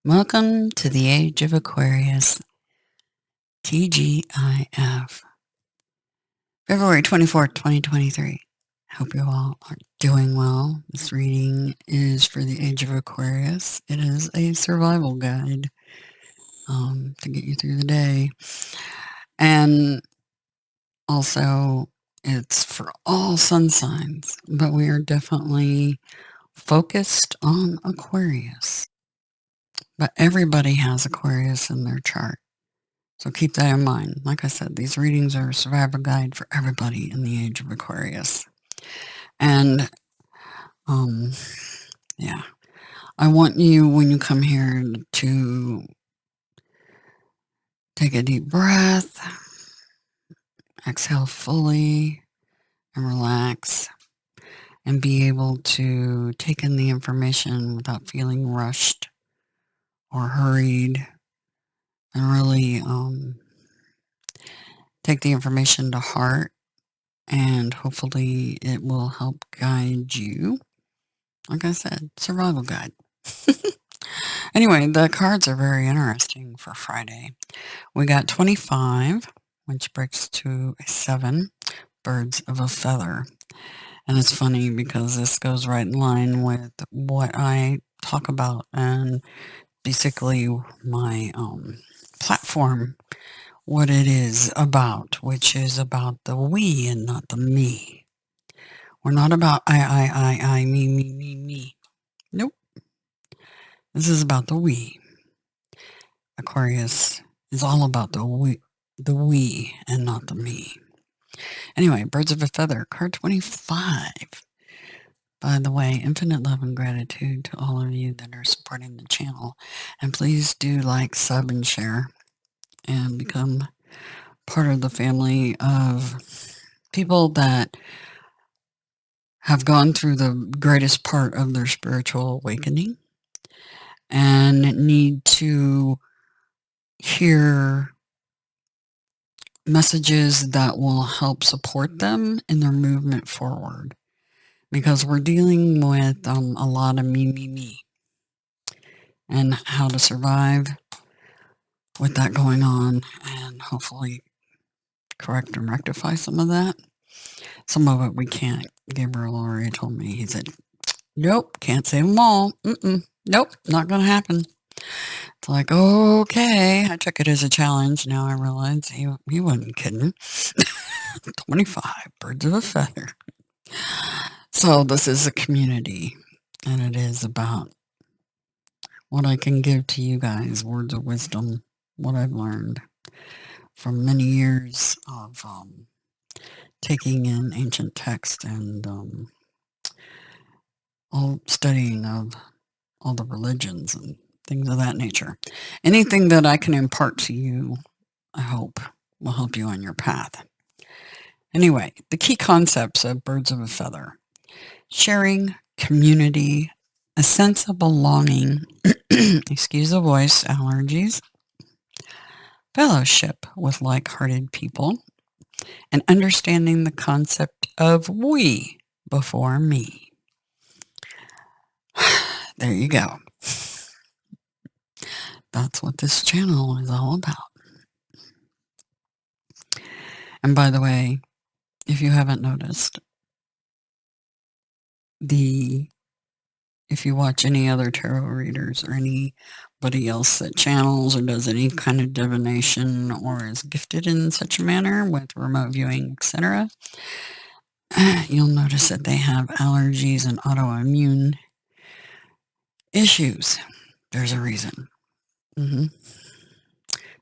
Welcome to the Age of Aquarius, TGIF, February 24th, 2023. Hope you all are doing well. This reading is for the Age of Aquarius. It is a survival guide to get you through the day. And also, it's for all sun signs, but we are definitely focused on Aquarius. But everybody has Aquarius in their chart. So keep that in mind. Like I said, these readings are a survival guide for everybody in the Age of Aquarius. And, yeah, I want you, when you come here, to take a deep breath, exhale fully, and relax, and be able to take in the information without feeling rushed or hurried, and really take the information to heart, and hopefully it will help guide you. Like I said, survival guide. Anyway, the cards are very interesting for Friday. We got 25, which breaks to a 7, birds of a feather. And it's funny because this goes right in line with what I talk about and basically my platform, what it is about, which is about the we and not the me. We're not about I, me. Nope. This is about the we. Aquarius is all about the we and not the me. Anyway, birds of a feather, card 25. By the way, infinite love and gratitude to all of you that are supporting the channel. And please do like, sub, and share and become part of the family of people that have gone through the greatest part of their spiritual awakening and need to hear messages that will help support them in their movement forward, because we're dealing with a lot of me, and how to survive with that going on, and hopefully correct and rectify some of that. Some of it we can't. Gabriel already told me. He said, nope, can't save them all. Nope, not going to happen. It's like, okay, I took it as a challenge. Now I realize he wasn't kidding. 25, birds of a feather. So this is a community, and it is about what I can give to you guys, words of wisdom, what I've learned from many years of taking in ancient text and all studying of all the religions and things of that nature. Anything that I can impart to you, I hope, will help you on your path. Anyway, the key concepts of birds of a feather: sharing, community, a sense of belonging, excuse the voice, allergies, fellowship with like-hearted people, and understanding the concept of we before me. There you go. That's what this channel is all about. And by the way, if you haven't noticed, if you watch any other tarot readers or anybody else that channels or does any kind of divination or is gifted in such a manner with remote viewing, etc., you'll notice that they have allergies and autoimmune issues. There's a reason.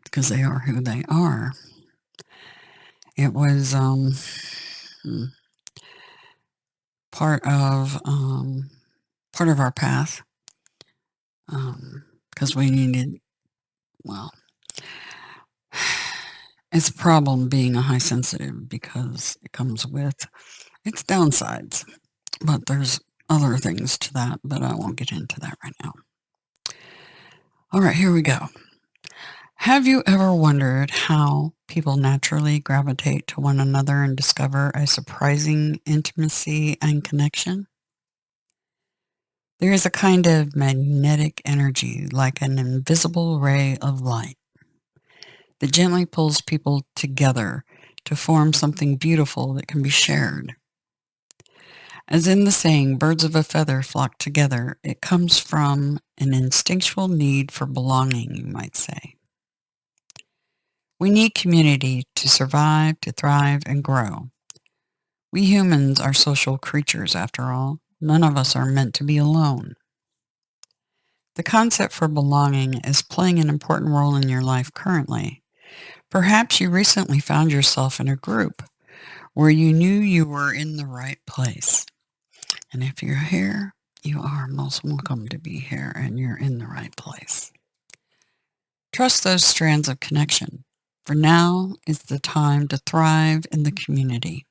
Because they are who they are. It was part of our path, because we needed, well, it's a problem being a high sensitive because it comes with its downsides, but there's other things to that, but I won't get into that right now. All right, here we go. Have you ever wondered how people naturally gravitate to one another and discover a surprising intimacy and connection? There is a kind of magnetic energy, like an invisible ray of light, that gently pulls people together to form something beautiful that can be shared. As in the saying, birds of a feather flock together, it comes from an instinctual need for belonging, you might say. We need community to survive, to thrive, and grow. We humans are social creatures, after all. None of us are meant to be alone. The concept for belonging is playing an important role in your life currently. Perhaps you recently found yourself in a group where you knew you were in the right place. And if you're here, you are most welcome to be here and you're in the right place. Trust those strands of connection, for now is the time to thrive in the community.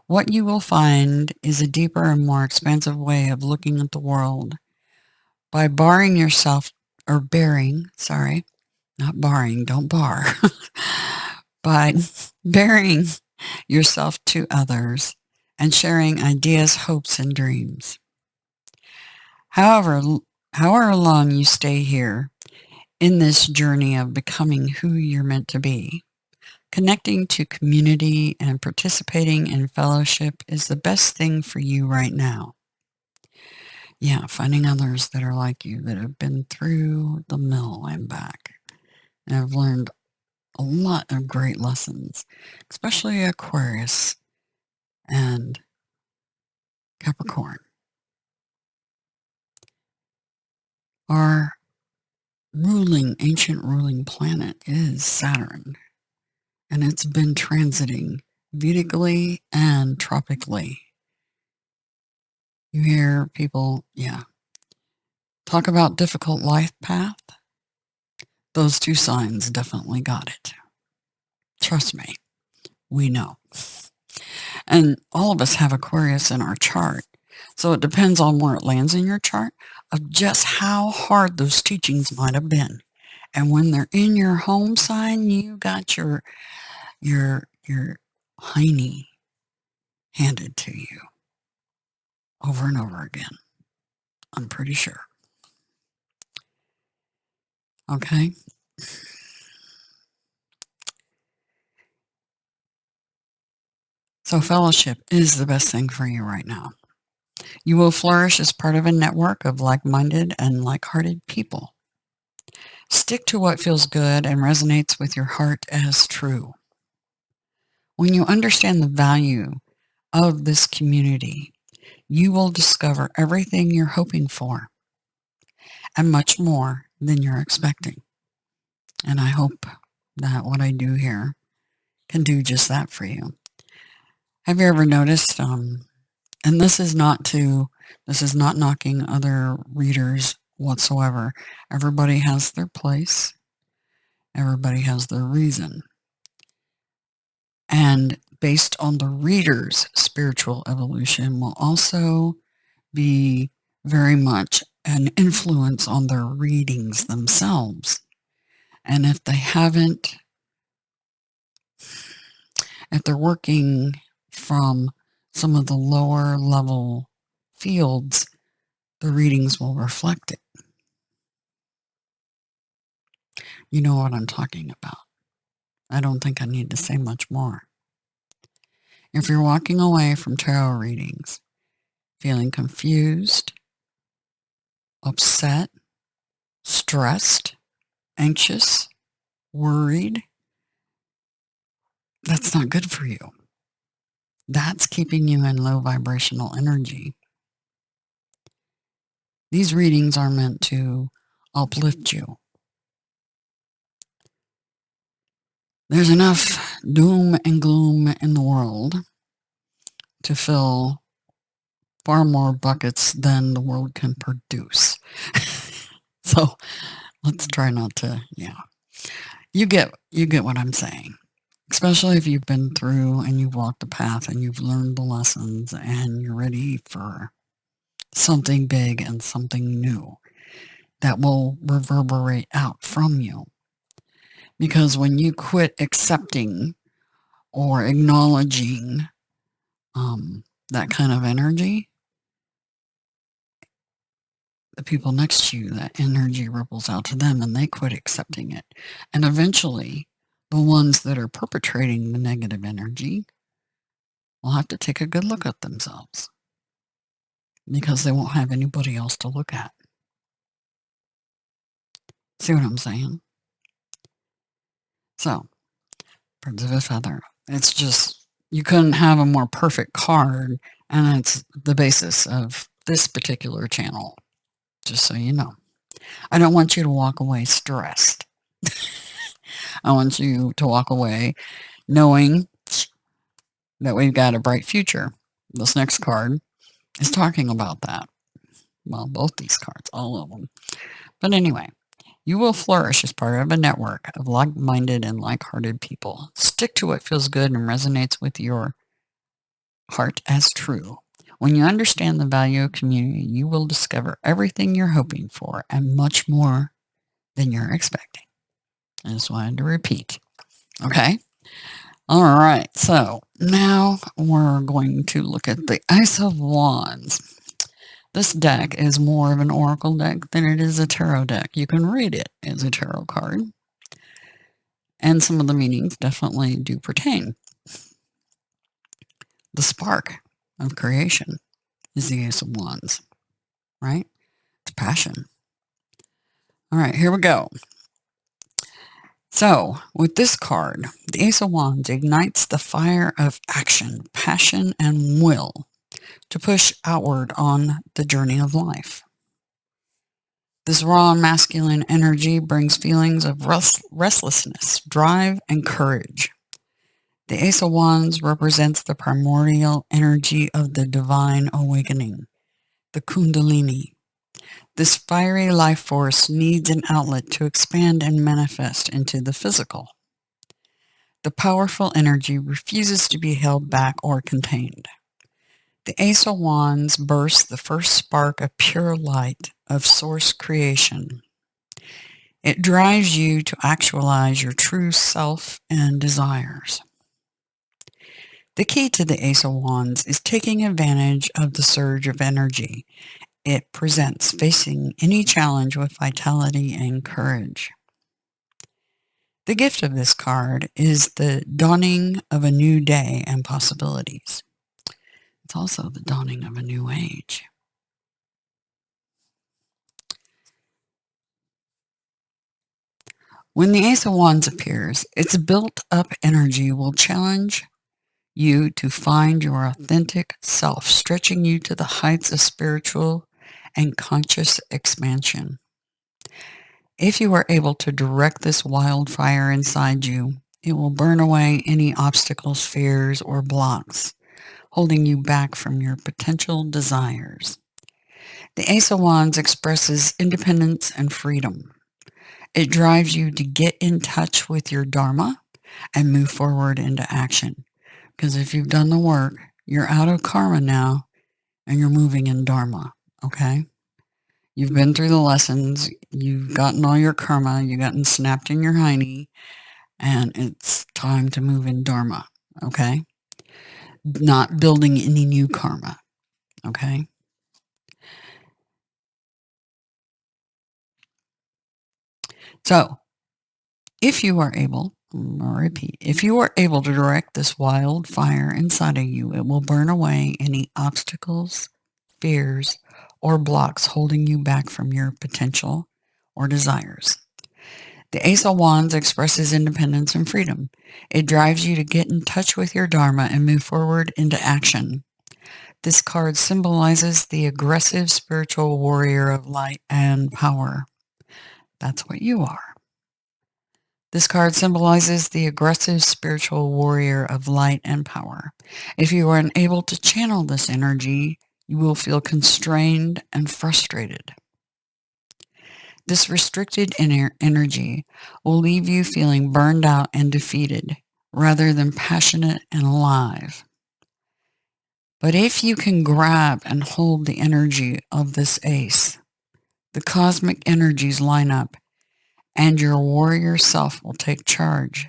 What you will find is a deeper and more expansive way of looking at the world by barring yourself, or bearing, sorry, not barring, don't bar, by bearing yourself to others and sharing ideas, hopes, and dreams. However, however long you stay here in this journey of becoming who you're meant to be, connecting to community and participating in fellowship is the best thing for you right now. Yeah, finding others that are like you, that have been through the mill and back, and have learned a lot of great lessons, especially Aquarius and Capricorn. Our ancient ruling planet is Saturn, and it's been transiting Vedically and tropically. You hear people, talk about difficult life path. Those two signs definitely got it. Trust me, we know. And all of us have Aquarius in our chart. So it depends on where it lands in your chart of just how hard those teachings might have been. And when they're in your home sign, you got your hiney handed to you over and over again. I'm pretty sure. Okay? So fellowship is the best thing for you right now. You will flourish as part of a network of like-minded and like-hearted people. Stick to what feels good and resonates with your heart as true. When you understand the value of this community, you will discover everything you're hoping for and much more than you're expecting. And I hope that what I do here can do just that for you. Have you ever noticed, and this is not knocking other readers whatsoever. Everybody has their place. Everybody has their reason. And based on the reader's spiritual evolution will also be very much an influence on their readings themselves. And if they're working from some of the lower level fields, the readings will reflect it. You know what I'm talking about. I don't think I need to say much more. If you're walking away from tarot readings feeling confused, upset, stressed, anxious, worried, that's not good for you. That's keeping you in low vibrational energy. These readings are meant to uplift you. There's enough doom and gloom in the world to fill far more buckets than the world can produce. So let's try not to, You get what I'm saying. Especially if you've been through and you've walked the path and you've learned the lessons and you're ready for something big and something new that will reverberate out from you. Because when you quit accepting or acknowledging that kind of energy, the people next to you, that energy ripples out to them and they quit accepting it. And eventually, the ones that are perpetrating the negative energy will have to take a good look at themselves because they won't have anybody else to look at. See what I'm saying? So, birds of a feather. It's just, you couldn't have a more perfect card, and it's the basis of this particular channel, just so you know. I don't want you to walk away stressed. I want you to walk away knowing that we've got a bright future. This next card is talking about that. Well, both these cards, all of them. But anyway, you will flourish as part of a network of like-minded and like-hearted people. Stick to what feels good and resonates with your heart as true. When you understand the value of community, you will discover everything you're hoping for and much more than you're expecting. I just wanted to repeat. Okay? All right. So now we're going to look at the Ace of Wands. This deck is more of an oracle deck than it is a tarot deck. You can read it as a tarot card, and some of the meanings definitely do pertain. The spark of creation is the Ace of Wands, right? It's passion. All right, here we go. So, with this card, the Ace of Wands ignites the fire of action, passion, and will to push outward on the journey of life. This raw masculine energy brings feelings of restlessness, drive, and courage. The Ace of Wands represents the primordial energy of the divine awakening, the Kundalini. This fiery life force needs an outlet to expand and manifest into the physical. The powerful energy refuses to be held back or contained. The Ace of Wands bursts the first spark of pure light of source creation. It drives you to actualize your true self and desires. The key to the Ace of Wands is taking advantage of the surge of energy it presents, facing any challenge with vitality and courage. The gift of this card is the dawning of a new day and possibilities. It's also the dawning of a new age. When the Ace of Wands appears, its built-up energy will challenge you to find your authentic self, stretching you to the heights of spiritual and conscious expansion. If you are able to direct this wildfire inside you, it will burn away any obstacles, fears, or blocks holding you back from your potential desires. The Ace of Wands expresses independence and freedom. It drives you to get in touch with your Dharma and move forward into action. Because if you've done the work, you're out of karma now and you're moving in Dharma, okay? You've been through the lessons, you've gotten all your karma, you've gotten snapped in your hiney, and it's time to move in Dharma, okay? Not building any new karma, okay? So, if you are able, I'll repeat, if you are able to direct this wildfire inside of you, it will burn away any obstacles, fears, or blocks holding you back from your potential or desires. The Ace of Wands expresses independence and freedom. It drives you to get in touch with your Dharma and move forward into action. This card symbolizes the aggressive spiritual warrior of light and power. That's what you are. This card symbolizes the aggressive spiritual warrior of light and power. If you are unable to channel this energy, you will feel constrained and frustrated. This restricted energy will leave you feeling burned out and defeated, rather than passionate and alive. But if you can grab and hold the energy of this ace, the cosmic energies line up, and your warrior self will take charge,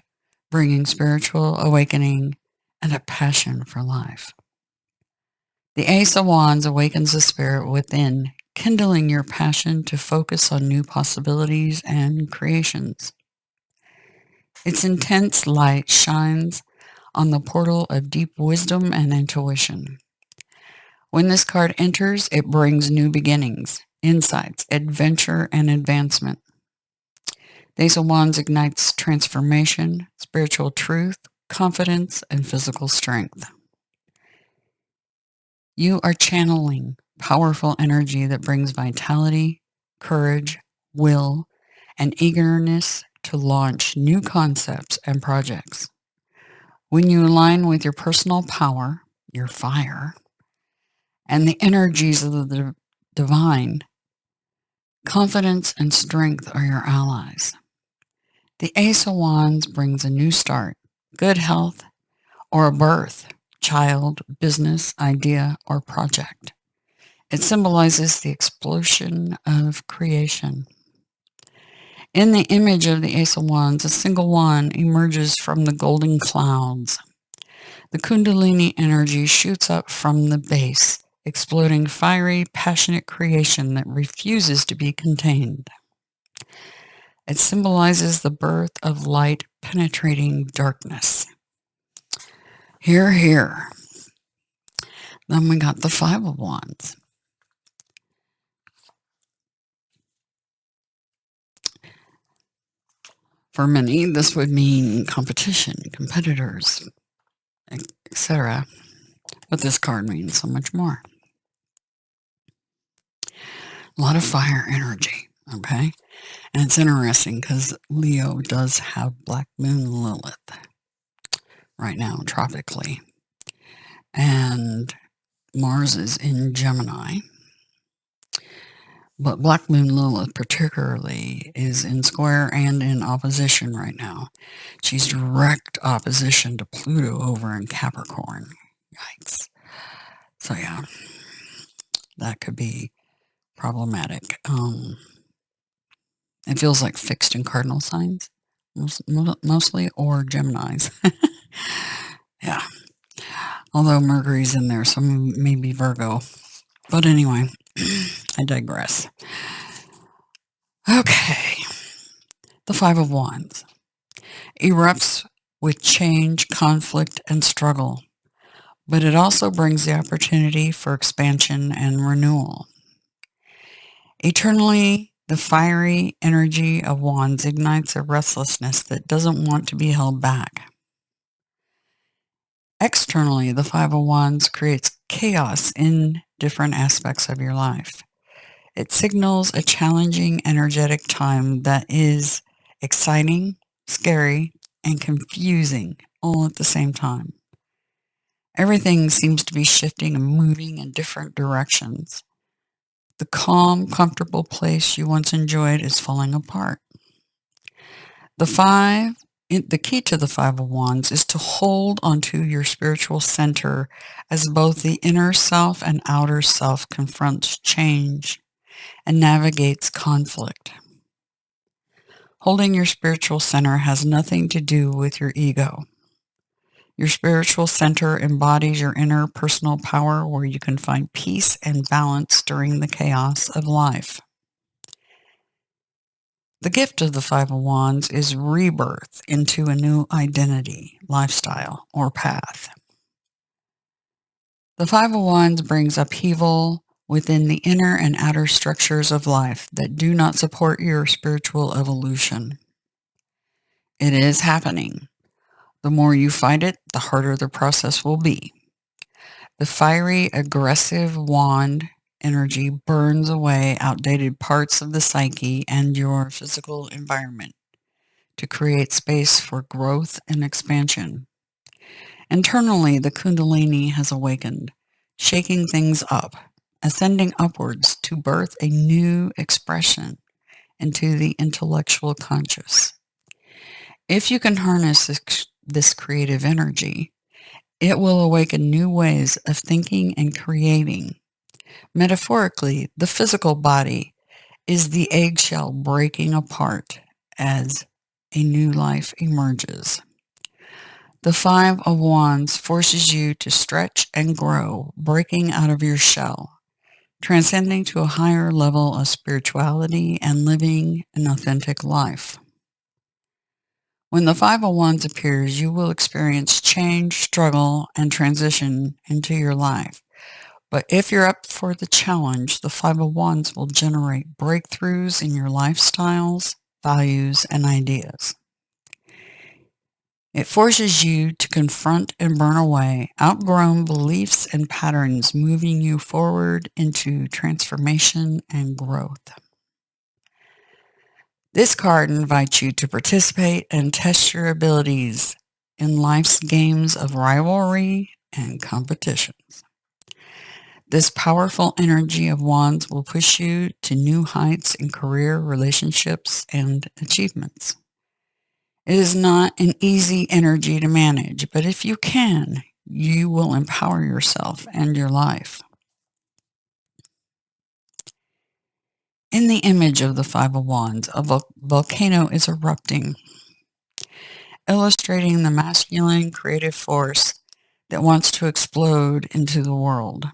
bringing spiritual awakening and a passion for life. The Ace of Wands awakens the spirit within, kindling your passion to focus on new possibilities and creations. Its intense light shines on the portal of deep wisdom and intuition. When this card enters, it brings new beginnings, insights, adventure, and advancement. The Ace of Wands ignites transformation, spiritual truth, confidence, and physical strength. You are channeling powerful energy that brings vitality, courage, will, and eagerness to launch new concepts and projects. When you align with your personal power, your fire, and the energies of the divine, confidence and strength are your allies. The Ace of Wands brings a new start, good health, or a birth, child, business, idea, or project. It symbolizes the explosion of creation. In the image of the Ace of Wands, a single wand emerges from the golden clouds. The Kundalini energy shoots up from the base, exploding fiery, passionate creation that refuses to be contained. It symbolizes the birth of light penetrating darkness. Hear, hear. Then we got the Five of Wands. For many, this would mean competition, competitors, etc. But this card means so much more. A lot of fire energy, okay? And it's interesting because Leo does have Black Moon Lilith right now, tropically. And Mars is in Gemini. But Black Moon Lilith particularly is in square and in opposition right now. She's direct opposition to Pluto over in Capricorn. Yikes. So yeah, that could be problematic. It feels like fixed in cardinal signs, mostly, or Geminis. Yeah. Although Mercury's in there, so maybe Virgo. But anyway, I digress. Okay. The Five of Wands erupts with change, conflict, and struggle, but it also brings the opportunity for expansion and renewal. Eternally, the fiery energy of Wands ignites a restlessness that doesn't want to be held back. Externally, the Five of Wands creates chaos in different aspects of your life. It signals a challenging, energetic time that is exciting, scary, and confusing all at the same time. Everything seems to be shifting and moving in different directions. The calm, comfortable place you once enjoyed is falling apart. The key to the Five of Wands is to hold onto your spiritual center as both the inner self and outer self confronts change and navigates conflict. Holding your spiritual center has nothing to do with your ego. Your spiritual center embodies your inner personal power where you can find peace and balance during the chaos of life. The gift of the Five of Wands is rebirth into a new identity, lifestyle, or path. The Five of Wands brings upheaval within the inner and outer structures of life that do not support your spiritual evolution. It is happening. The more you fight it, the harder the process will be. The fiery, aggressive wand energy burns away outdated parts of the psyche and your physical environment to create space for growth and expansion. Internally, the Kundalini has awakened, shaking things up, ascending upwards to birth a new expression into the intellectual conscious. If you can harness this creative energy, it will awaken new ways of thinking and creating. Metaphorically, the physical body is the eggshell breaking apart as a new life emerges. The Five of Wands forces you to stretch and grow, breaking out of your shell, transcending to a higher level of spirituality and living an authentic life. When the Five of Wands appears, you will experience change, struggle, and transition into your life. But if you're up for the challenge, the Five of Wands will generate breakthroughs in your lifestyles, values, and ideas. It forces you to confront and burn away outgrown beliefs and patterns, moving you forward into transformation and growth. This card invites you to participate and test your abilities in life's games of rivalry and competitions. This powerful energy of wands will push you to new heights in career, relationships, and achievements. It is not an easy energy to manage, but if you can, you will empower yourself and your life. In the image of the Five of Wands, a volcano is erupting, illustrating the masculine creative force that wants to explode into the world.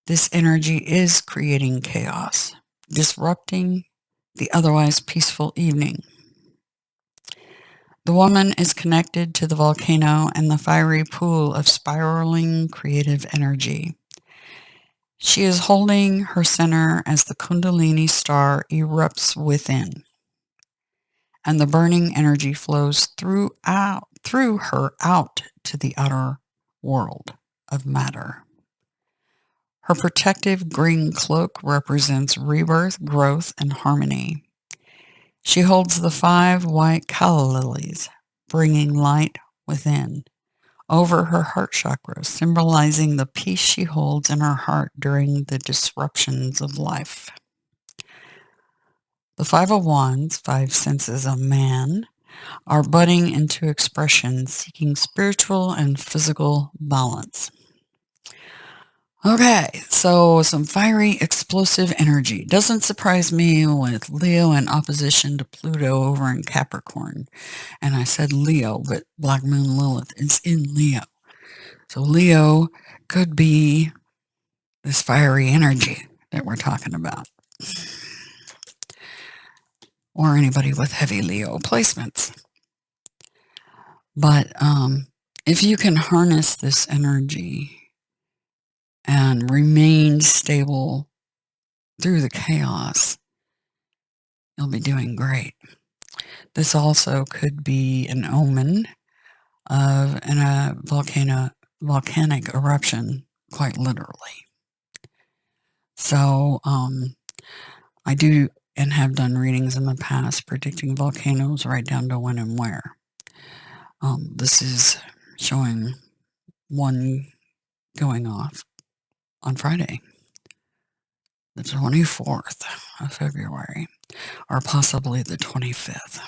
This energy is creating chaos, disrupting the otherwise peaceful evening. The woman is connected to the volcano and the fiery pool of spiraling creative energy. She is holding her center as the Kundalini star erupts within, and the burning energy flows through her out to the outer world of matter. Her protective green cloak represents rebirth, growth, and harmony. She holds the 5 white calla lilies, bringing light within, over her heart chakra, symbolizing the peace she holds in her heart during the disruptions of life. The Five of Wands, 5 senses of man, are budding into expression, seeking spiritual and physical balance. Okay, so some fiery, explosive energy. Doesn't surprise me with Leo in opposition to Pluto over in Capricorn. And I said Leo, but Black Moon Lilith is in Leo. So Leo could be this fiery energy that we're talking about. Or anybody with heavy Leo placements. But if you can harness this energy and remain stable through the chaos, you'll be doing great. This also could be an omen of a volcanic eruption, quite literally. So I do and have done readings in the past predicting volcanoes right down to when and where. This is showing one going off on Friday, the 24th of February, or possibly the 25th.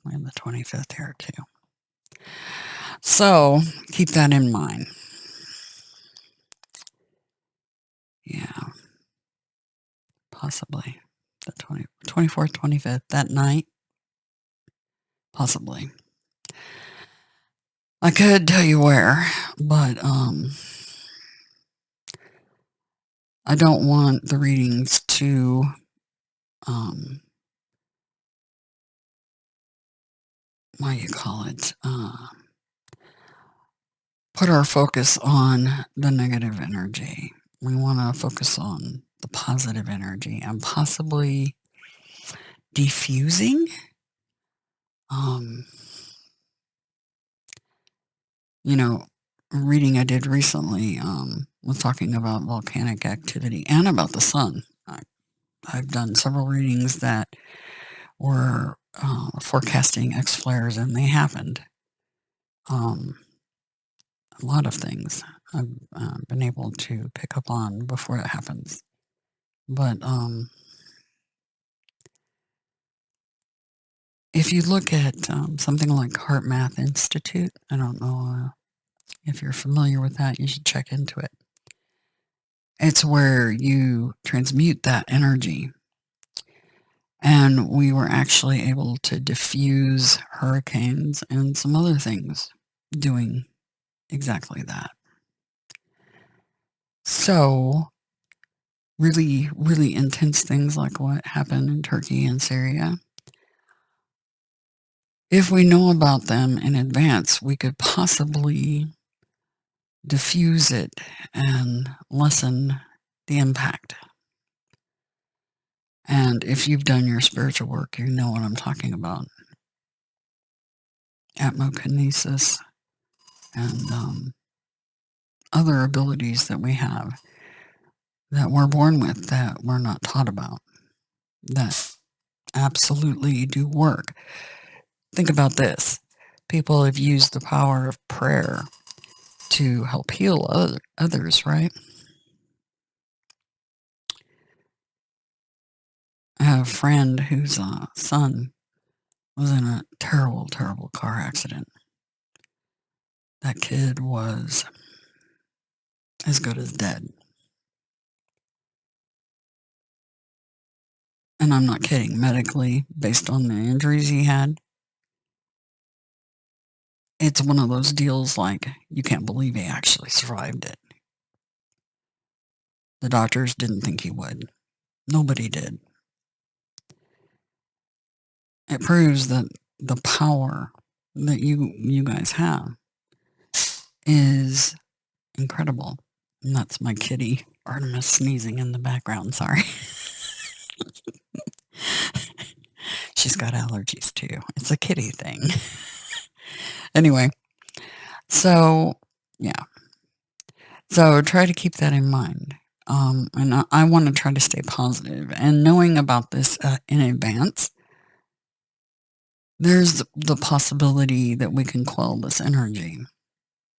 We have the 25th here too. So keep that in mind. Yeah, possibly the 24th, 25th, that night, possibly. I could tell you where, but I don't want the readings to what do you call it? Put our focus on the negative energy. We want to focus on the positive energy and possibly diffusing. You know, a reading I did recently was talking about volcanic activity and about the sun. I've done several readings that were forecasting X flares, and they happened. A lot of things I've been able to pick up on before it happens. But if you look at something like Heart Math Institute, I don't know if you're familiar with that, you should check into it. It's where you transmute that energy. And we were actually able to diffuse hurricanes and some other things doing exactly that. So really, really intense things like what happened in Turkey and Syria, if we know about them in advance, we could possibly diffuse it and lessen the impact. And if you've done your spiritual work, you know what I'm talking about. Atmokinesis and other abilities that we have that we're born with that we're not taught about, that absolutely do work. Think about this. People have used the power of prayer to help heal others, right? I have a friend whose son was in a terrible, terrible car accident. That kid was as good as dead. And I'm not kidding. Medically, based on the injuries he had, it's one of those deals like you can't believe he actually survived it. The doctors didn't think he would. Nobody did. It proves that the power that you guys have is incredible. And that's my kitty, Artemis, sneezing in the background. Sorry. She's got allergies too. It's a kitty thing. Anyway, so yeah. So try to keep that in mind. And I want to try to stay positive. And knowing about this in advance, there's the possibility that we can quell this energy.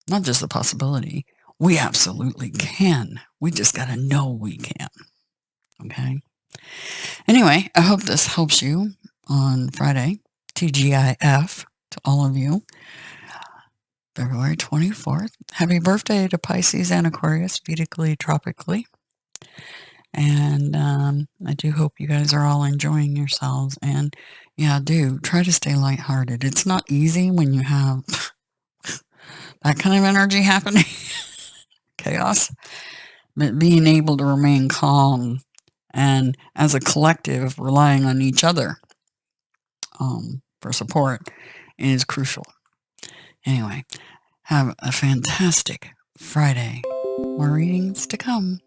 Not just the possibility. We absolutely can. We just got to know we can. Okay? Anyway, I hope this helps you on Friday. TGIF to all of you. February 24th. Happy birthday to Pisces and Aquarius, Vedically, tropically. And I do hope you guys are all enjoying yourselves. And yeah, do try to stay lighthearted. It's not easy when you have that kind of energy happening, chaos, but being able to remain calm and as a collective relying on each other for support is crucial. Anyway, have a fantastic Friday. More readings to come.